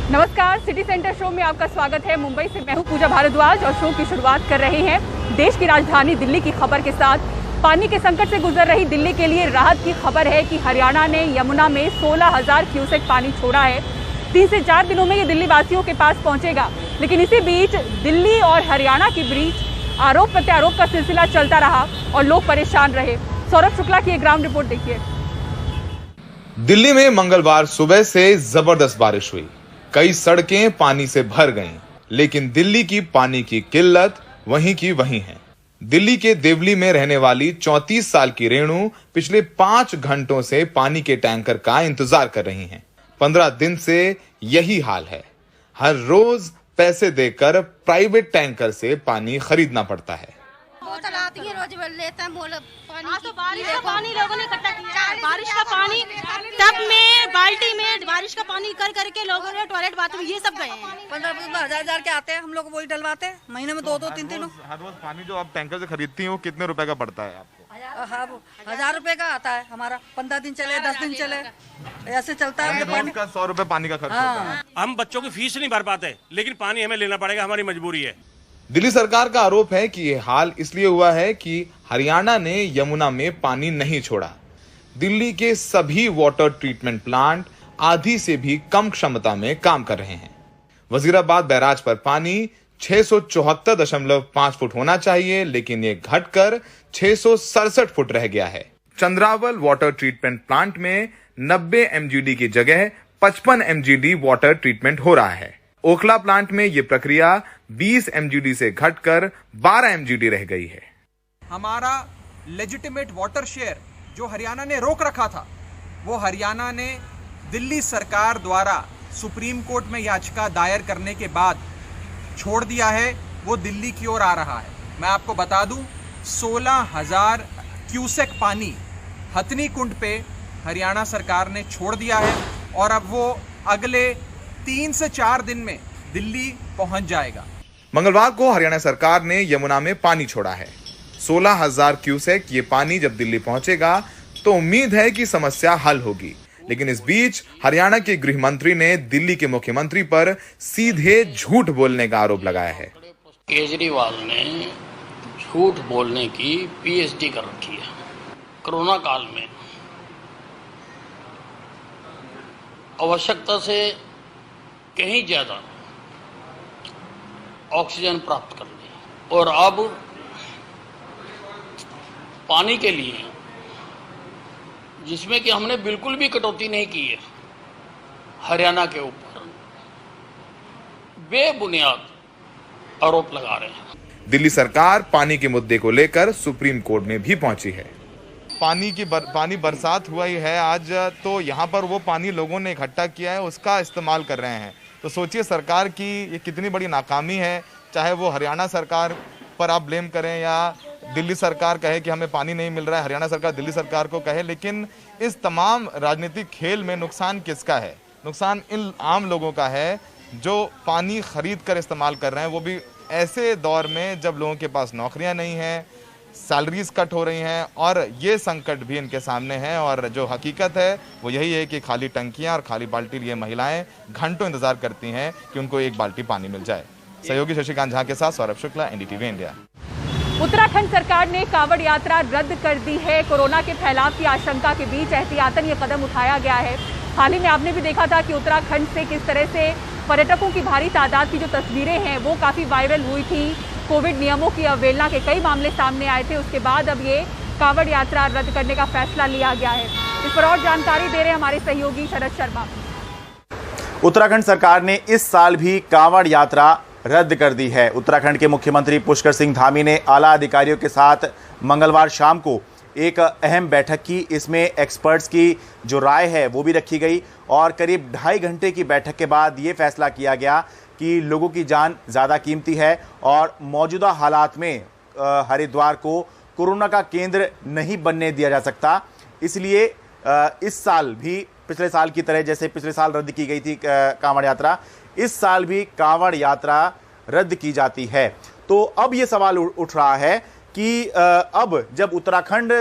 नमस्कार, city centre show में आपका स्वागत है। मुंबई से मैं हूं पूजा भारद्वाज और शो की शुरुआत कर रहे हैं देश की राजधानी दिल्ली की खबर के साथ। पानी के संकट से गुजर रही दिल्ली के लिए राहत की खबर है कि हरियाणा ने यमुना में 16,000 क्यूसेक पानी छोड़ा है। 3 से 4 दिनों में ये दिल्ली वासियों के पास पहुंचेगा। लेकिन इसी बीच दिल्ली और हरियाणा के बीच आरोप प्रत्यारोप का सिलसिला चलता रहा और लोग परेशान रहे। सौरभ शुक्ला की एक ग्राउंड रिपोर्ट देखिए। दिल्ली में मंगलवार सुबह से जबरदस्त बारिश हुई। कई सड़कें पानी से भर गईं, लेकिन दिल्ली की पानी की किल्लत वहीं की वहीं है। दिल्ली के देवली में रहने वाली 34 साल की रेणु पिछले 5 घंटों से पानी के टैंकर का इंतजार कर रही हैं। 15 दिन से यही हाल है। हर रोज पैसे देकर प्राइवेट टैंकर से पानी खरीदना पड़ता है। बोतल आती है, रोज लेते हैं पानी। तो बारिश का पानी लोगों ने इकट्ठा किया है। बारिश का पानी टब में, बाल्टी में बारिश का पानी कर करके लोगों ने टॉयलेट बाथरूम ये सब गए हैं। 15,000 के आते हैं, हम लोग वही डलवाते हैं। महीने में 2-2, 3-3। हर रोज पानी जो आप टैंकर से खरीदती हैं वो कितने रुपए का पड़ता है आपको? हाँ, 1,000 रुपए का आता है हमारा। 15 दिन चले, 10 दिन चले, ऐसे चलता है। रोज का 100 रुपए पानी का खर्च होता है। हम बच्चों की फीस नहीं भर पाते, लेकिन पानी हमें लेना पड़ेगा, हमारी मजबूरी है। दिल्ली सरकार का आरोप है कि ये हाल इसलिए हुआ है कि हरियाणा ने यमुना में पानी नहीं छोड़ा। दिल्ली के सभी वाटर ट्रीटमेंट प्लांट आधी से भी कम क्षमता में काम कर रहे हैं। वजीराबाद बैराज पर पानी 674.5 फुट होना चाहिए, लेकिन ये घटकर 667 फुट रह गया है। चंद्रावल वाटर ट्रीटमेंट प्लांट में 90 mgd की जगह 55 mgd वाटर ट्रीटमेंट हो रहा है। ओखला प्लांट में ये प्रक्रिया 20 mgd से घटकर 12 mgd रह गई है। हमारा लेजिटिमेट वाटर शेयर जो हरियाणा ने रोक रखा था, वो हरियाणा ने दिल्ली सरकार द्वारा सुप्रीम कोर्ट में याचिका दायर करने के बाद छोड़ दिया है। वो दिल्ली की ओर आ रहा है। मैं आपको बता दूं, 16,000 क्यूसेक पानी हथनी कुंड पे हरियाणा सरकार ने छोड़ दिया है और अब वो अगले 3 से 4 दिन में दिल्ली पहुंच जाएगा। मंगलवार को हरियाणा सरकार ने यमुना में पानी छोड़ा है। 16,000 क्यूसेक ये पानी जब दिल्ली पहुंचेगा तो उम्मीद है कि समस्या हल होगी। लेकिन इस बीच हरियाणा के गृह मंत्री ने दिल्ली के मुख्यमंत्री पर सीधे झूठ बोलने का आरोप लगाया है। केजरीवाल ने झूठ बोलने की पीएचडी कर रखी है। कोरोना काल में आवश्यकता से कहीं ज्यादा ऑक्सीजन प्राप्त कर ली और अब पानी के लिए, जिसमें कि हमने बिल्कुल भी कटौती नहीं की है, हरियाणा के ऊपर बेबुनियाद आरोप लगा रहे हैं। दिल्ली सरकार पानी के मुद्दे को लेकर सुप्रीम कोर्ट में भी पहुंची है। पानी बरसात हुआ ही है आज, तो यहाँ पर वो पानी लोगों ने इकट्ठा किया है, उसका इस्तेमाल कर रहे हैं। तो सोचिए सरकार की ये कितनी बड़ी नाकामी है। चाहे वो हरियाणा सरकार पर आप ब्लेम करें या दिल्ली सरकार कहे कि हमें पानी नहीं मिल रहा है, हरियाणा सरकार दिल्ली सरकार को कहे, लेकिन इस तमाम राजनीतिक खेल में नुकसान किसका है? नुकसान इन आम लोगों का है जो पानी खरीद कर इस्तेमाल कर रहे हैं, वो भी ऐसे दौर में जब लोगों के पास नौकरियां नहीं हैं, सैलरीज कट हो रही हैं और ये संकट भी इनके सामने है। और जो हकीकत है वो यही है कि खाली टंकियां और खाली बाल्टी लिए महिलाएं घंटों इंतजार करती हैं कि उनको एक बाल्टी पानी मिल जाए। सहयोगी शशिकांत झा के साथ सौरभ शुक्ला, एनडीटीवी इंडिया। उत्तराखंड सरकार ने कांवड़ यात्रा रद्द कर दी है। कोरोना के फैलाव की आशंका के बीच एहतियातन ये कदम उठाया गया है। हाल ही में आपने भी देखा था कि उत्तराखंड से किस तरह से पर्यटकों की भारी तादाद की जो तस्वीरें हैं वो काफ़ी वायरल हुई थी। कोविड नियमों की अवहेलना के कई मामले सामने आए थे। उसके बाद अब ये कांवड़ यात्रा रद्द करने का फैसला लिया गया है। इस पर और जानकारी दे रहे हैं हमारे सहयोगी शरद शर्मा। उत्तराखंड सरकार ने इस साल भी कांवड़ यात्रा रद्द कर दी है। उत्तराखंड के मुख्यमंत्री पुष्कर सिंह धामी ने आला अधिकारियों के साथ मंगलवार शाम को एक अहम बैठक की। इसमें एक्सपर्ट्स की जो राय है वो भी रखी गई और करीब 2.5 घंटे की बैठक के बाद ये फैसला किया गया कि लोगों की जान ज़्यादा कीमती है और मौजूदा हालात में हरिद्वार को कोरोना का केंद्र नहीं बनने दिया जा सकता। इसलिए इस साल भी पिछले साल की तरह, जैसे पिछले साल रद्द की गई थी कांवड़ यात्रा, इस साल भी कांवड़ यात्रा रद्द की जाती है। तो अब ये सवाल उठ रहा है कि अब जब उत्तराखंड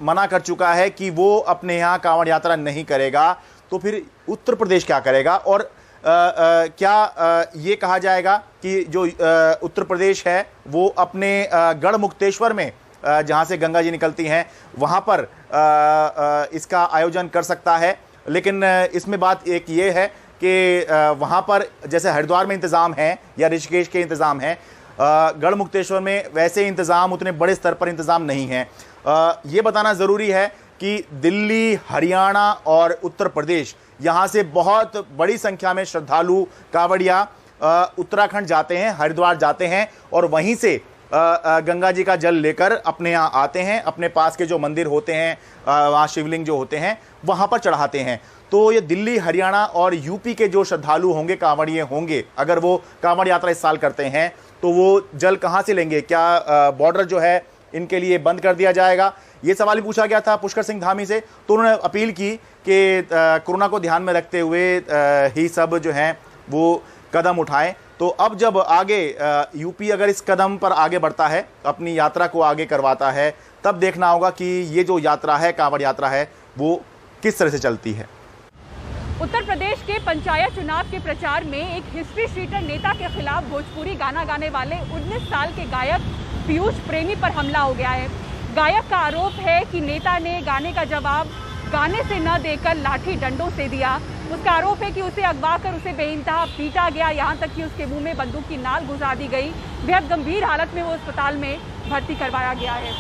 मना कर चुका है कि वो अपने यहाँ कांवड़ यात्रा नहीं करेगा, तो फिर उत्तर प्रदेश क्या करेगा? और क्या ये कहा जाएगा कि जो उत्तर प्रदेश है वो अपने गढ़मुक्तेश्वर में जहां से गंगा जी निकलती हैं वहां पर इसका आयोजन कर सकता है। लेकिन इसमें बात एक ये है कि वहां पर जैसे हरिद्वार में इंतज़ाम है या ऋषिकेश के इंतज़ाम है, गढ़मुक्तेश्वर में वैसे इंतज़ाम उतने बड़े स्तर पर इंतज़ाम नहीं है। ये बताना ज़रूरी है कि दिल्ली, हरियाणा और उत्तर प्रदेश यहाँ से बहुत बड़ी संख्या में श्रद्धालु कांवड़िया उत्तराखंड जाते हैं, हरिद्वार जाते हैं और वहीं से गंगा जी का जल लेकर अपने यहाँ आते हैं, अपने पास के जो मंदिर होते हैं वहाँ शिवलिंग जो होते हैं वहाँ पर चढ़ाते हैं। तो ये दिल्ली, हरियाणा और यूपी के जो श्रद्धालु होंगे, कांवड़िए होंगे, अगर वो कांवड़ यात्रा इस साल करते हैं तो वो जल कहाँ से लेंगे? क्या बॉर्डर जो है इनके लिए बंद कर दिया जाएगा? ये सवाल भी पूछा गया था पुष्कर सिंह धामी से, तो उन्होंने अपील की कि कोरोना को ध्यान में रखते हुए ही सब जो हैं वो कदम उठाएं। तो अब जब आगे यूपी अगर इस कदम पर आगे बढ़ता है, अपनी यात्रा को आगे करवाता है, तब देखना होगा कि ये जो यात्रा है, कांवड़ यात्रा है, वो किस तरह से चलती है। उत्तर प्रदेश के पंचायत चुनाव के प्रचार में एक हिस्ट्री शीटर नेता के खिलाफ भोजपुरी गाना गाने वाले 19 साल के गायक पीयूष प्रेमी पर हमला हो गया है। गायक का आरोप है कि नेता ने गाने का जवाब गाने से न देकर लाठी डंडों से दिया। उसका आरोप है कि उसे अगवा कर उसे बेइंतहा पीटा गया, यहाँ तक कि उसके मुंह में बंदूक की नाल घुसा दी गई। बेहद गंभीर हालत में वो अस्पताल में भर्ती करवाया गया है।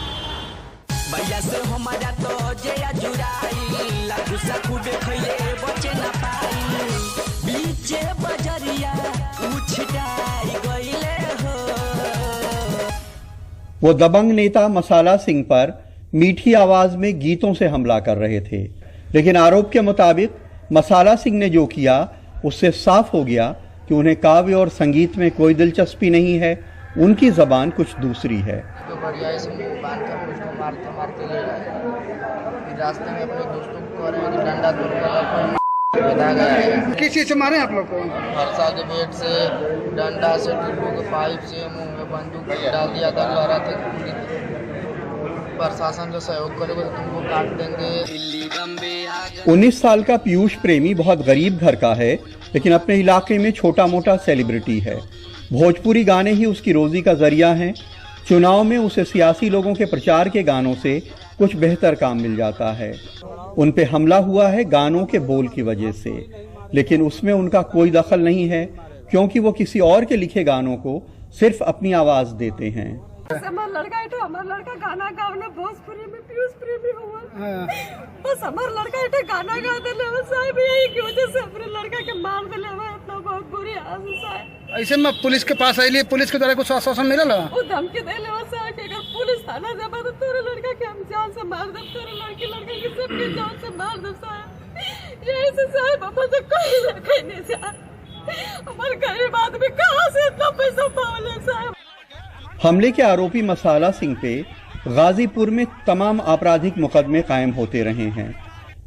वो दबंग नेता मसाला सिंह पर मीठी आवाज में गीतों से हमला कर रहे थे, लेकिन आरोप के मुताबिक मसाला सिंह ने जो किया उससे साफ हो गया कि उन्हें काव्य और संगीत में कोई दिलचस्पी नहीं है, उनकी जबान कुछ दूसरी है। तो बढ़िया से मुंह बांध कर मुझको मारते ले गए। फिर रास्ते में अपने दोस्तों को कह रहे हैं कि डंडा तोड़ बता गया है। किस चीज से मारे आप लोग को? फरसा के बेट से, डंडा से, ट्यूबों के पाइप से, मुंह में बंदूक डाल दिया था। कह रहा था प्रशासन जो सहयोग करेगा तो तुमको काट देंगे। 19 साल का पीयूष प्रेमी बहुत गरीब घर का है, लेकिन अपने इलाके में छोटा मोटा सेलिब्रिटी है। भोजपुरी गाने ही उसकी रोजी का जरिया हैं। चुनाव में उसे सियासी लोगों के प्रचार के गानों से कुछ बेहतर काम मिल जाता है। उन पे हमला हुआ है गानों के बोल की वजह से, लेकिन उसमें उनका कोई दखल नहीं है, क्योंकि वो किसी और के लिखे गानों को सिर्फ अपनी आवाज देते हैं। हमारा लड़का है तो हमारा लड़का गाना गाने भोजपुरी में पीयूष प्रेमी हुआ। बस हमारा लड़का है गाना गा दे ले साहब, यही की वजह से अपने लड़का के मार दे ले इतना बहुत बुरी हालत साहब। ऐसे में पुलिस के पास आइए, पुलिस के द्वारा कुछ आश्वासन मिला? वो धमकी दे ले साहब कि अगर पुलिस थाना जब तो तेरे लड़का के हम जान से मार दे, तेरे लड़की लड़के की सबकी जान से मार दे साहब। यही से साहब हम से कोई कहने से हमारे गरीब आदमी कहाँ से इतना पैसा पाले साहब। हमले के आरोपी मसाला सिंह पे गाजीपुर में तमाम आपराधिक मुकदमे कायम होते रहे हैं।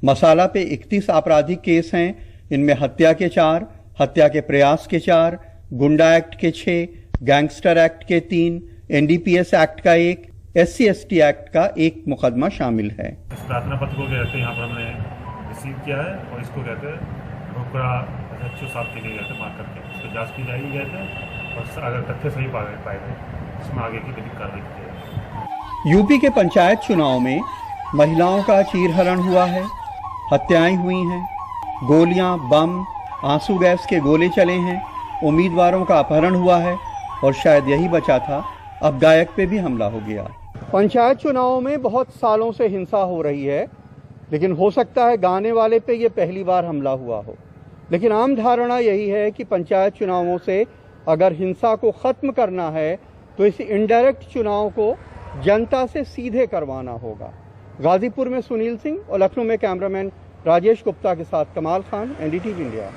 मसाला पे 31 आपराधिक केस हैं। इनमें हत्या के 4, हत्या के प्रयास के 4, गुंडा एक्ट के 6, गैंगस्टर एक्ट के 3, NDPS एक्ट का 1, SC/ST एक्ट का 1 मुकदमा शामिल है। इस प्रार्थना पत्र को कहते यहाँ पर हमने रिसीव किया है और इसको कहते हैं रोकड़ा अध्यक्ष साहब के लिए गए थे, मार करके उसकी जाँच की जाएगी गए थे और अगर तथ्य सही पाए थे इसमें आगे की विधिक कार्रवाई की जाएगी। यूपी के पंचायत चुनाव में महिलाओं का चीरहरण हुआ है, हत्याएं हुई हैं, गोलियां, बम, आंसू गैस के गोले चले हैं, उम्मीदवारों का अपहरण हुआ है और शायद यही बचा था, अब गायक पे भी हमला हो गया। पंचायत चुनावों में बहुत सालों से हिंसा हो रही है, लेकिन हो सकता है गाने वाले पे ये पहली बार हमला हुआ हो। लेकिन आम धारणा यही है कि पंचायत चुनावों से अगर हिंसा को खत्म करना है तो इस इनडायरेक्ट चुनाव को जनता से सीधे करवाना होगा। गाजीपुर में सुनील सिंह और लखनऊ में कैमरामैन राजेश गुप्ता के साथ कमाल खान, NDTV इंडिया।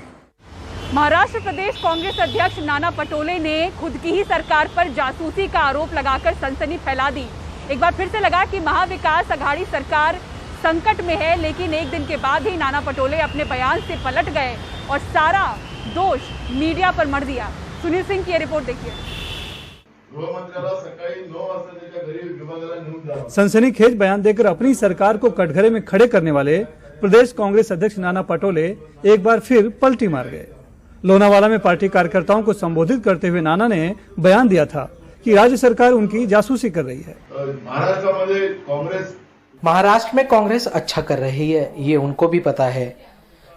महाराष्ट्र प्रदेश कांग्रेस अध्यक्ष नाना पटोले ने खुद की ही सरकार पर जासूसी का आरोप लगाकर सनसनी फैला दी। एक बार फिर से लगा कि महाविकास अघाड़ी सरकार संकट में है, लेकिन एक दिन के बाद ही नाना पटोले अपने बयान से पलट गए और सारा दोष मीडिया पर मढ़ दिया। सुनील सिंह की रिपोर्ट देखिए। सनसनीखेज बयान देकर अपनी सरकार को कटघरे में खड़े करने वाले प्रदेश कांग्रेस अध्यक्ष नाना पटोले एक बार फिर पलटी मार गए। लोनावाला में पार्टी कार्यकर्ताओं को संबोधित करते हुए नाना ने बयान दिया था कि राज्य सरकार उनकी जासूसी कर रही है। महाराष्ट्र में कांग्रेस अच्छा कर रही है, ये उनको भी पता है।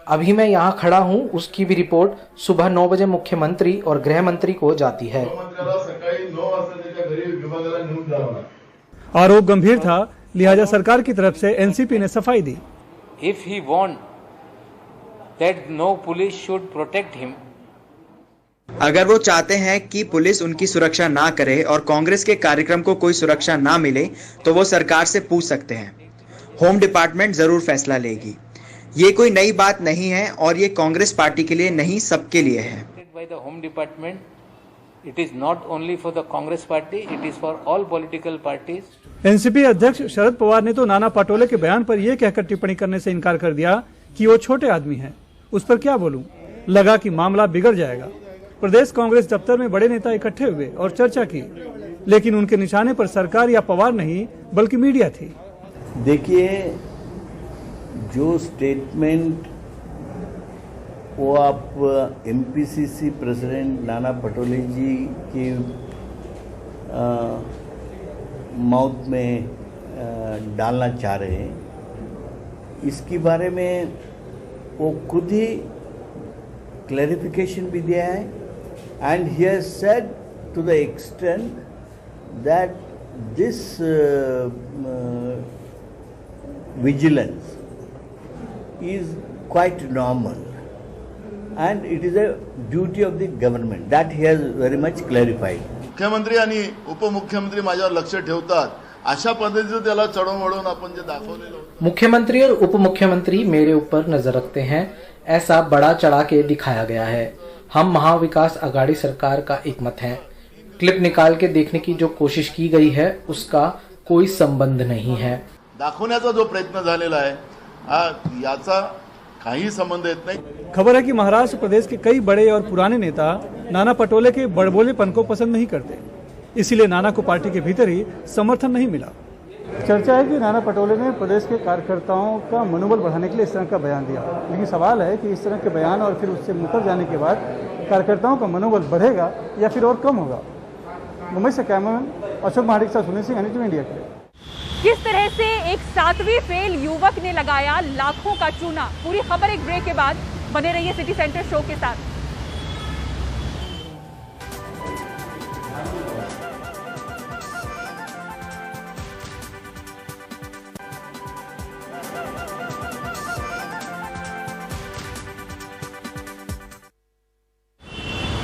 अभी मैं यहाँ खड़ा हूँ, उसकी भी रिपोर्ट सुबह 9 बजे मुख्यमंत्री और गृह मंत्री को जाती है। आरोप गंभीर था, लिहाजा सरकार की तरफ से एनसीपी ने सफाई दी। If he want that no police should protect him, अगर वो चाहते हैं कि पुलिस उनकी सुरक्षा ना करे और कांग्रेस के कार्यक्रम को कोई सुरक्षा ना मिले, तो वो सरकार से पूछ सकते हैं। होम डिपार्टमेंट जरूर फैसला लेगी। ये कोई नई बात नहीं है और ये कांग्रेस पार्टी के लिए नहीं, सबके लिए है। by the Home Department, it is not only for the Congress party, it is for all political parties. NCP अध्यक्ष शरद पवार ने तो नाना पटोले के बयान पर यह कहकर टिप्पणी करने से इनकार कर दिया कि वो छोटे आदमी हैं। उस पर क्या बोलूं? लगा कि मामला बिगड़ जाएगा। प्रदेश कांग्रेस दफ्तर में बड़े नेता इकट्ठे हुए और चर्चा की, लेकिन उनके निशाने पर सरकार या पवार नहीं बल्कि मीडिया थी। देखिए, जो स्टेटमेंट वो आप एमपीसीसी प्रेसिडेंट नाना पटोले जी की माउथ में डालना चाह रहे हैं, इसके बारे में वो खुद ही क्लैरिफिकेशन भी दिया है। And he has said to the extent that this vigilance is quite normal and it is a duty of the government. That he has very much clarified. मुख्यमंत्री आणि उपमुख्यमंत्री माझ्यावर लक्ष ठेवतात, अशा पद्धतीचं त्याला चढवून वळवून आपण जे दाखवलेलं होतं। मुख्यमंत्री और उपमुख्यमंत्री मेरे ऊपर नजर रखते हैं, ऐसा बड़ा चढ़ा के दिखाया गया है। हम महाविकास आघाड़ी सरकार का एक मत है। क्लिप निकाल के देखने की जो कोशिश की गई है उसका कोई संबंध नहीं है। दाखवण्याचा जो प्रयत्न झालेला आहे याचा काही संबंध येत नाही। खबर है कि महाराष्ट्र प्रदेश के कई बड़े और पुराने नेता नाना पटोले के बड़बोलेपन को पसंद नहीं करते, इसीलिए नाना को पार्टी के भीतर ही समर्थन नहीं मिला। चर्चा है कि नाना पटोले ने प्रदेश के कार्यकर्ताओं का मनोबल बढ़ाने के लिए इस तरह का बयान दिया, लेकिन सवाल है कि इस तरह के बयान और फिर उससे मुकर जाने के बाद कार्यकर्ताओं का मनोबल बढ़ेगा या फिर और कम होगा। मुंबई से कैमरामैन अशोक महाडिक के साथ सुनील सिंह, NDTV इंडिया के लिए। किस तरह से एक 7वीं फेल युवक ने लगाया लाखों का चूना। पूरी खबर एक ब्रेक के बाद, बने रहिए सिटी सेंटर शो के साथ।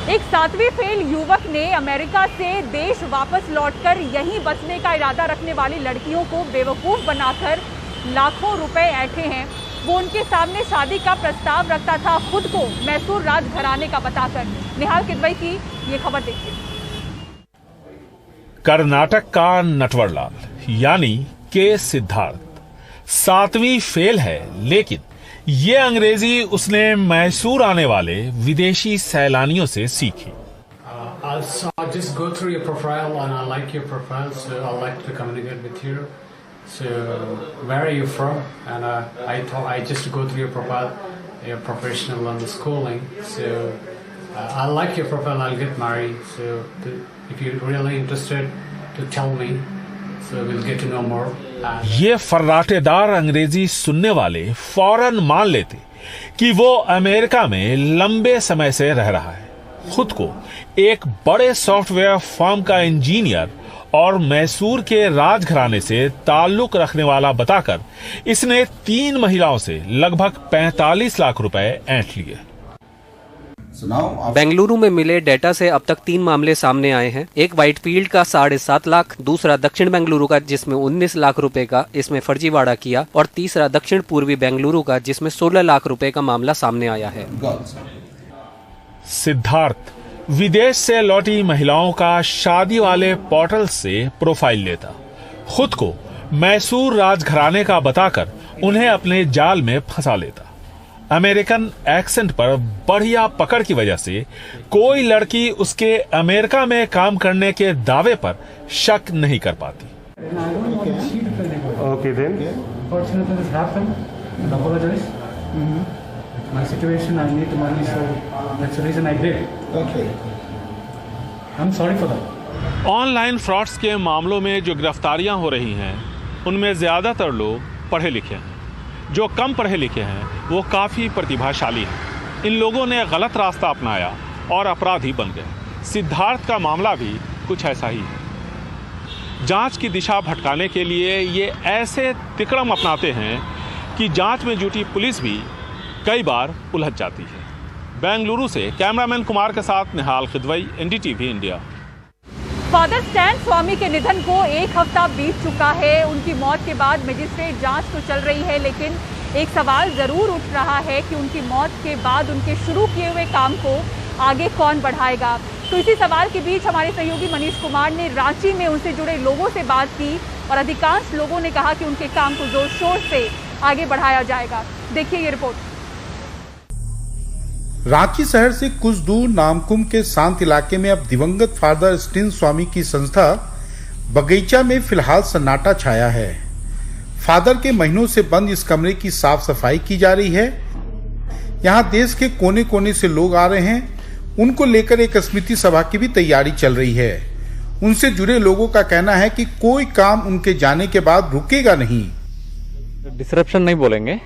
एक 7वीं फेल युवक ने अमेरिका से देश वापस लौटकर यहीं बसने का इरादा रखने वाली लड़कियों को बेवकूफ बनाकर लाखों रुपए ऐंठे हैं। वो उनके सामने शादी का प्रस्ताव रखता था, खुद को मैसूर राजघराने का बताकर। निहाल किदवई की ये खबर देखिए। कर्नाटक का नटवरलाल यानी के सिद्धार्थ 7वीं फेल है, लेकिन ये अंग्रेजी उसने मैसूर आने वाले विदेशी सैलानियों से सीखी। I'll just go through your profile and I like your profile, so I like to communicate with you. So where are you from? And I just go through your profile, you're professional on the schooling. So I like your profile. I'll get married. So if you're really interested, to tell me. So we'll get to know more. ये फर्राटेदार अंग्रेजी सुनने वाले फौरन मान लेते कि वो America में लंबे समय से रह रहा है। खुद को एक बड़े सॉफ्टवेयर फर्म का इंजीनियर और मैसूर के राजघराने से ताल्लुक रखने वाला बताकर इसने 3 महिलाओं से लगभग 45 लाख रुपए ऐंठ लिए। बेंगलुरु में मिले डेटा से अब तक 3 मामले सामने आए हैं। एक व्हाइटफील्ड का 7.5 लाख, दूसरा दक्षिण बेंगलुरु का जिसमें 19 लाख रुपए का इसमें फर्जीवाड़ा किया, और तीसरा दक्षिण पूर्वी बेंगलुरु का जिसमें 16 लाख रुपए का मामला सामने आया है। सिद्धार्थ विदेश से लौटी महिलाओं का शादी वाले पोर्टल से प्रोफाइल लेता, खुद को मैसूर राजघराने का बताकर उन्हें अपने जाल में फंसा लेता। अमेरिकन एक्सेंट पर बढ़िया पकड़ की वजह से कोई लड़की उसके अमेरिका में काम करने के दावे पर शक नहीं कर पाती। Okay then. My situation, I need money, so that's the reason I did. Okay. I'm sorry for that. Online frauds के मामलों में जो गिरफ्तारियां हो रही हैं उनमें ज़्यादातर लोग पढ़े लिखे हैं। जो कम पढ़े लिखे हैं वो काफ़ी प्रतिभाशाली हैं। इन लोगों ने गलत रास्ता अपनाया और अपराधी बन गए। सिद्धार्थ का मामला भी कुछ ऐसा ही है। जांच की दिशा भटकाने के लिए ये ऐसे तिकड़म अपनाते हैं कि जांच में जुटी पुलिस भी कई बार उलझ जाती है। बेंगलुरु से कैमरामैन कुमार के साथ Nihal Kidwai, NDTV India. Father Stan Swamy के निधन को 1 हफ्ता बीत चुका है। उनकी मौत के बाद मजिस्ट्रेट जांच तो चल रही है, लेकिन एक सवाल जरूर उठ रहा है कि उनकी मौत के बाद उनके शुरू किए हुए काम को आगे कौन बढ़ाएगा। तो इसी सवाल के बीच हमारे सहयोगी मनीष कुमार ने रांची में उनसे जुड़े लोगों से बात की और अधिकांश लोगों ने कहा कि उनके काम को जोर शोर से आगे बढ़ाया जाएगा। देखिए ये रिपोर्ट। रांची शहर से कुछ दूर नामकुम के शांत इलाके में अब दिवंगत फादर स्टीन स्वामी की संस्था बगीचा में फिलहाल सन्नाटा छाया है। फादर के महीनों से बंद इस कमरे की साफ सफाई की जा रही है। यहाँ देश के कोने कोने से लोग आ रहे हैं। उनको लेकर एक स्मृति सभा की भी तैयारी चल रही है। उनसे जुड़े लोगों का कहना है कि कोई काम उनके जाने के बाद रुकेगा नहीं। डिसरप्शन नहीं बोलेंगे,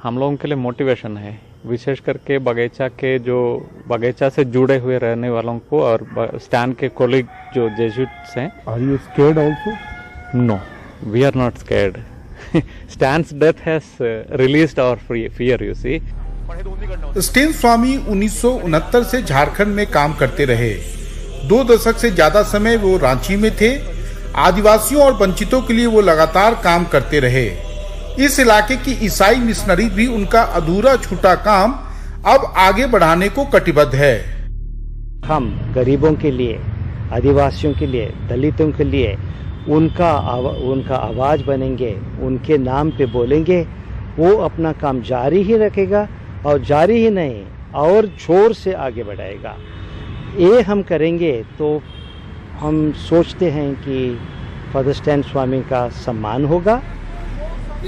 हम लोगों के लिए मोटिवेशन है, विशेष करके बगीचा के जो बगीचा से जुड़े हुए रहने वालों को और स्टैन के कोलीग जो जेजुइट्स हैं। Are you scared also? No, we are not scared. Stan's death has released our fear, you see. Stan Swamy 1969 से झारखंड में काम करते रहे। 2 दशक से ज्यादा समय वो रांची में थे। आदिवासियों और वंचितों के लिए वो लगातार काम करते रहे। इस इलाके की ईसाई मिशनरी भी उनका अधूरा छूटा काम अब आगे बढ़ाने को कटिबद्ध है। हम गरीबों के लिए, आदिवासियों के लिए, दलितों के लिए उनका आवाज बनेंगे, उनके नाम पे बोलेंगे। वो अपना काम जारी ही रखेगा और जारी ही नहीं और जोर से आगे बढ़ाएगा। ये हम करेंगे तो हम सोचते हैं कि फादर स्टैन स्वामी का सम्मान होगा।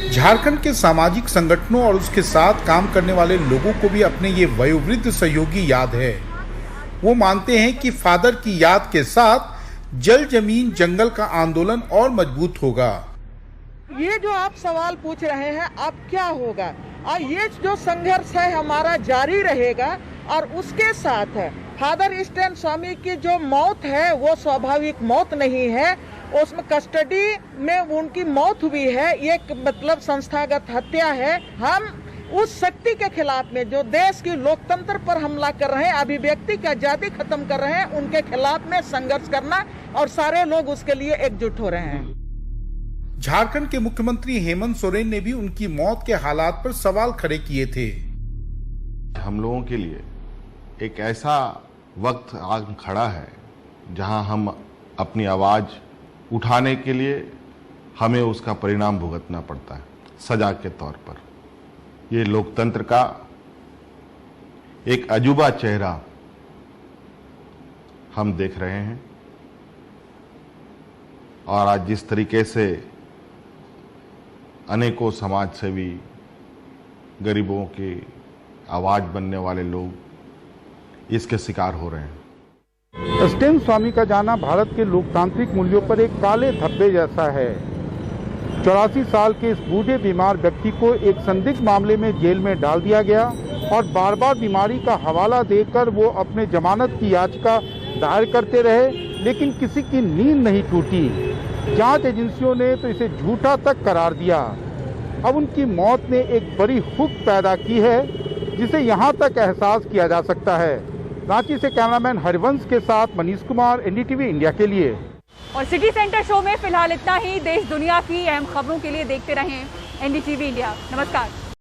झारखंड के सामाजिक संगठनों और उसके साथ काम करने वाले लोगों को भी अपने ये वयोवृद्ध सहयोगी याद है। वो मानते हैं कि फादर की याद के साथ जल जमीन जंगल का आंदोलन और मजबूत होगा। ये जो आप सवाल पूछ रहे हैं, अब क्या होगा, और ये जो संघर्ष है हमारा जारी रहेगा। और उसके साथ फादर स्टैन स्वामी की जो मौत है वो स्वाभाविक मौत नहीं है, उसमें कस्टडी में उनकी मौत हुई है, ये मतलब संस्थागत हत्या है। हम उस शक्ति के खिलाफ में जो देश की लोकतंत्र पर हमला कर रहे हैं, अभिव्यक्ति की आजादी खत्म कर रहे हैं, उनके खिलाफ में संघर्ष करना और सारे लोग उसके लिए एकजुट हो रहे हैं। झारखंड के मुख्यमंत्री हेमंत सोरेन ने भी उनकी मौत के हालात पर सवाल खड़े किए थे। हम लोगों के लिए एक ऐसा वक्त आ खड़ा है जहां हम अपनी आवाज उठाने के लिए हमें उसका परिणाम भुगतना पड़ता है सजा के तौर पर। ये लोकतंत्र का एक अजूबा चेहरा हम देख रहे हैं और आज जिस तरीके से अनेकों समाज सेवी, गरीबों की आवाज बनने वाले लोग इसके शिकार हो रहे हैं। स्टैन स्वामी का जाना भारत के लोकतांत्रिक मूल्यों पर एक काले धब्बे जैसा है। 84 साल के इस बूढ़े बीमार व्यक्ति को एक संदिग्ध मामले में जेल में डाल दिया गया और बार बार बीमारी का हवाला देकर वो अपने जमानत की याचिका दायर करते रहे, लेकिन किसी की नींद नहीं टूटी। जांच एजेंसियों ने तो इसे झूठा तक करार दिया। अब उनकी मौत ने एक बड़ी हुक पैदा की है जिसे यहाँ तक एहसास किया जा सकता है। रांची से कैमरामैन हरिवंश के साथ मनीष कुमार, एनडीटीवी इंडिया के लिए। और सिटी सेंटर शो में फिलहाल इतना ही। देश दुनिया की अहम खबरों के लिए देखते रहें एनडीटीवी इंडिया। नमस्कार।